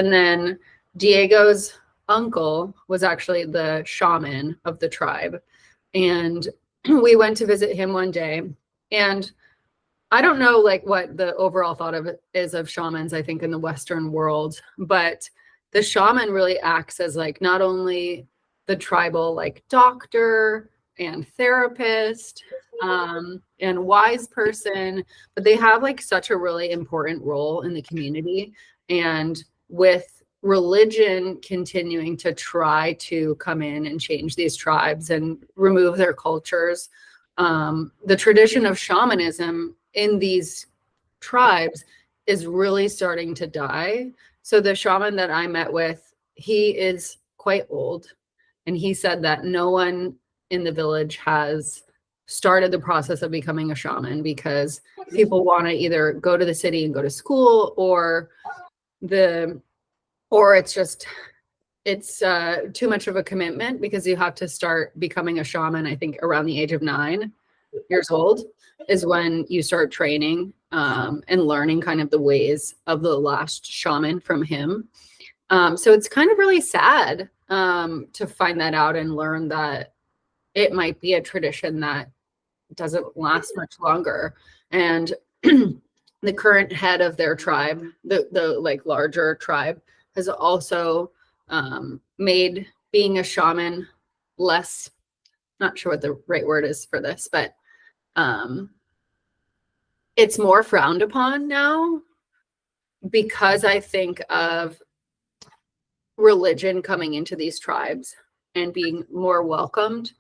And then Diego's uncle was actually the shaman of the tribe. And we went to visit him one day. And I don't know like what the overall thought of it is of shamans, I think, in the Western world, but the shaman really acts as like not only the tribal like doctor and therapist and wise person, but they have like such a really important role in the community. And with religion continuing to try to come in and change these tribes and remove their cultures, the tradition of shamanism in these tribes is really starting to die. So the shaman that I met with, he is quite old, and he said that no one in the village has started the process of becoming a shaman because people want to either go to the city and go to school, or it's too much of a commitment because you have to start becoming a shaman, I think, around the age of 9 years old is when you start training and learning kind of the ways of the last shaman from him. So it's kind of really sad to find that out and learn that it might be a tradition that doesn't last much longer. And the current head of their tribe, the like larger tribe, has also made being a shaman less, not sure what the right word is for this, but it's more frowned upon now because I think of religion coming into these tribes and being more welcomed.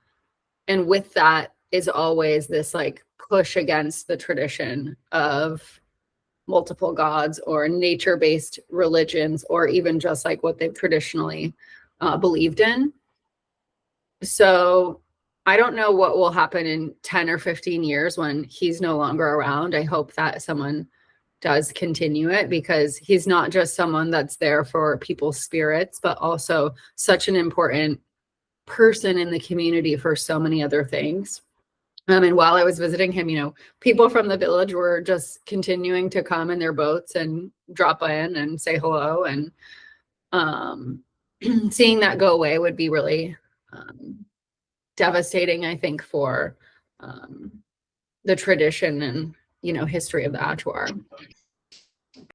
And with that is always this like push against the tradition of multiple gods or nature-based religions, or even just like what they've traditionally believed in. So I don't know what will happen in 10 or 15 years when he's no longer around. I hope that someone does continue it, because he's not just someone that's there for people's spirits, but also such an important person in the community for so many other things. And while I was visiting him, you know, people from the village were just continuing to come in their boats and drop in and say hello. And seeing that go away would be really devastating, I think, for the tradition and, you know, history of the Achuar.